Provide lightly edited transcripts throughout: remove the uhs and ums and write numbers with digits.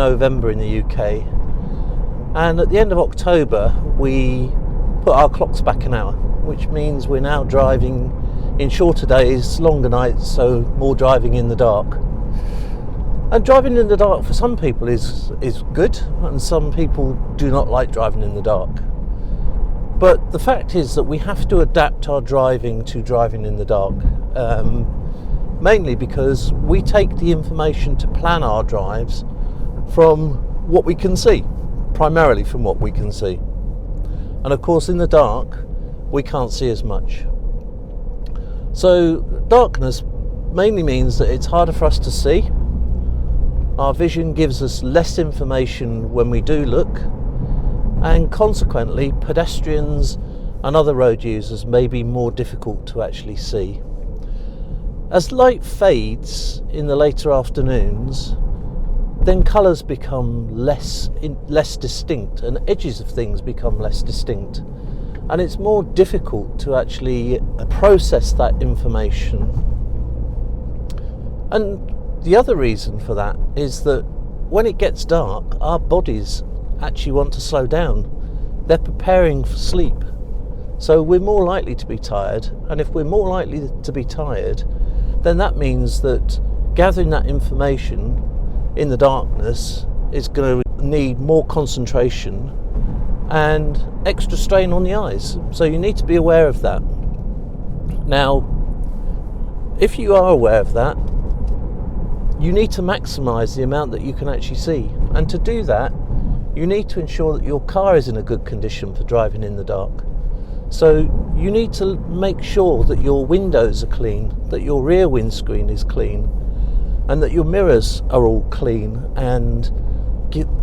November in the UK, and at the end of October we put our clocks back an hour, which means we're now driving in shorter days, longer nights, so more driving in the dark. And driving in the dark for some people is good, and some people do not like driving in the dark. But the fact is that we have to adapt our driving to driving in the dark, mainly because we take the information to plan our drives from what we can see, primarily from what we can see. And of course in the dark we can't see as much. So darkness mainly means that it's harder for us to see. Our vision gives us less information when we do look, and consequently pedestrians and other road users may be more difficult to actually see. As light fades in the later afternoons, then colours become less distinct, and edges of things become less distinct, and it's more difficult to actually process that information. And the other reason for that is that when it gets dark, our bodies actually want to slow down. They're preparing for sleep, so we're more likely to be tired, and if we're more likely to be tired, then that means that gathering that information in the darkness is going to need more concentration and extra strain on the eyes. So you need to be aware of that. Now, if you are aware of that, you need to maximise the amount that you can actually see. And to do that, you need to ensure that your car is in a good condition for driving in the dark. So you need to make sure that your windows are clean, that your rear windscreen is clean, and that your mirrors are all clean and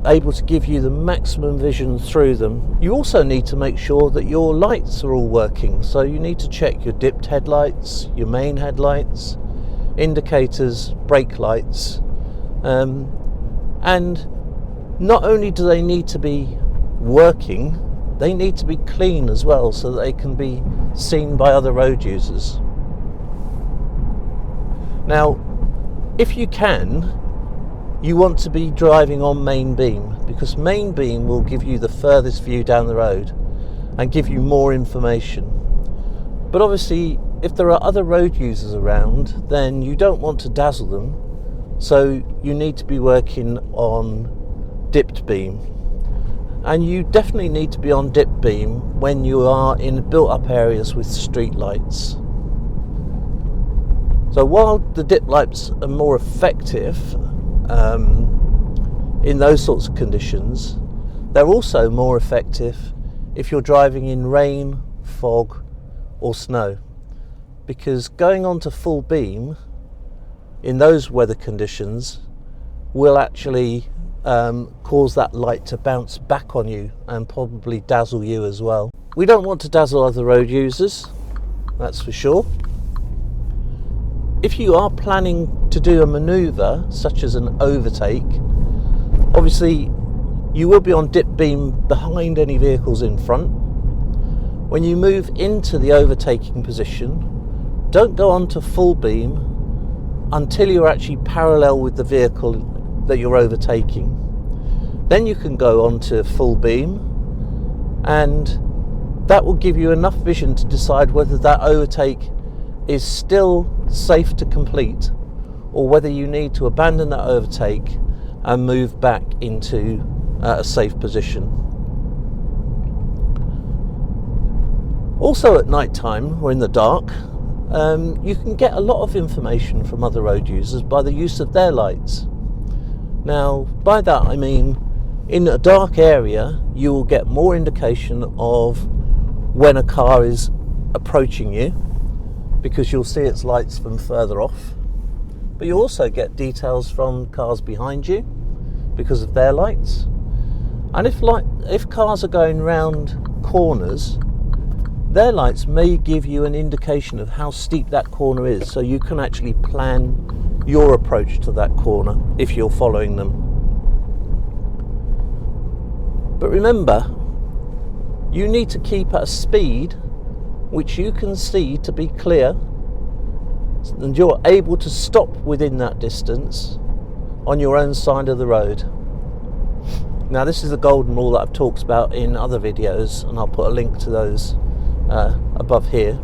able to give you the maximum vision through them. You also need to make sure that your lights are all working. So you need to check your dipped headlights, your main headlights, indicators, brake lights, and not only do they need to be working, they need to be clean as well, so that they can be seen by other road users. Now, if you can, you want to be driving on main beam, because main beam will give you the furthest view down the road and give you more information. But obviously, if there are other road users around, then you don't want to dazzle them, so you need to be working on dipped beam. And you definitely need to be on dipped beam when you are in built up areas with street lights. So while the dip lights are more effective in those sorts of conditions, they're also more effective if you're driving in rain, fog or snow, because going on to full beam in those weather conditions will actually cause that light to bounce back on you and probably dazzle you as well. We don't want to dazzle other road users, that's for sure. If you are planning to do a manoeuvre such as an overtake, obviously you will be on dip beam behind any vehicles in front. When you move into the overtaking position, don't go on to full beam until you're actually parallel with the vehicle that you're overtaking. Then you can go on to full beam, and that will give you enough vision to decide whether that overtake is still safe to complete, or whether you need to abandon that overtake and move back into a safe position. Also at night time, or in the dark, you can get a lot of information from other road users by the use of their lights. Now, by that I mean, in a dark area, you will get more indication of when a car is approaching you, because you'll see its lights from further off. But you also get details from cars behind you because of their lights. And if cars are going round corners, their lights may give you an indication of how steep that corner is, so you can actually plan your approach to that corner if you're following them. But remember, you need to keep at a speed which you can see to be clear, and you're able to stop within that distance on your own side of the road. Now this is the golden rule that I've talked about in other videos, and I'll put a link to those above here.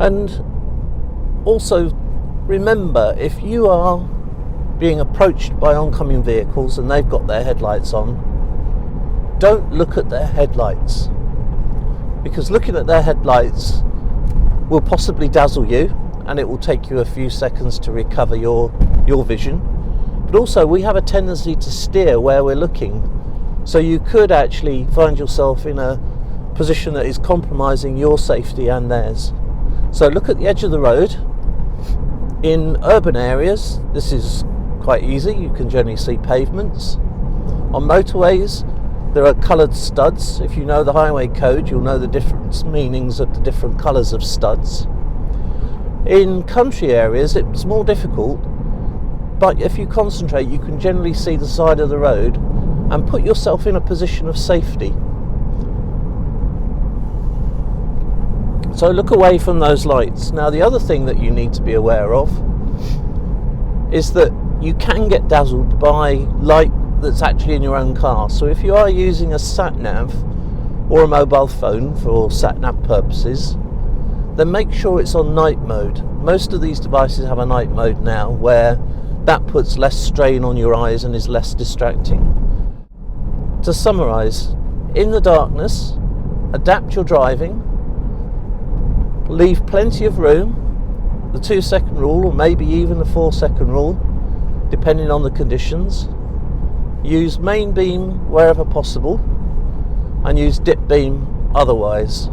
And also remember, if you are being approached by oncoming vehicles and they've got their headlights on, don't look at their headlights, because looking at their headlights will possibly dazzle you, and it will take you a few seconds to recover your vision. But also we have a tendency to steer where we're looking, so you could actually find yourself in a position that is compromising your safety and theirs. So look at the edge of the road. In urban areas this is quite easy, you can generally see pavements. On motorways there are coloured studs. If you know the highway code, you'll know the different meanings of the different colours of studs. In country areas it's more difficult, but if you concentrate you can generally see the side of the road and put yourself in a position of safety. So look away from those lights. Now the other thing that you need to be aware of is that you can get dazzled by light that's actually in your own car. So if you are using a sat-nav or a mobile phone for sat-nav purposes, then make sure it's on night mode. Most of these devices have a night mode now, where that puts less strain on your eyes and is less distracting. To summarise, in the darkness, adapt your driving, leave plenty of room, the 2-second rule or maybe even the 4-second rule, depending on the conditions. Use main beam wherever possible and use dip beam otherwise.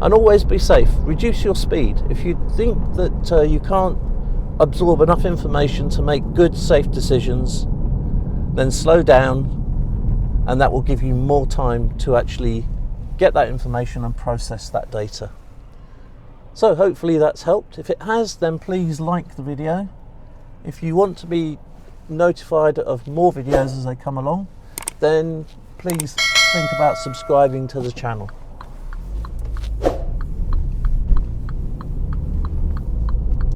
And always be safe. Reduce your speed. If you think that you can't absorb enough information to make good, safe decisions, then slow down, and that will give you more time to actually get that information and process that data. So hopefully that's helped. If it has, then please like the video. If you want to be notified of more videos as they come along, then please think about subscribing to the channel.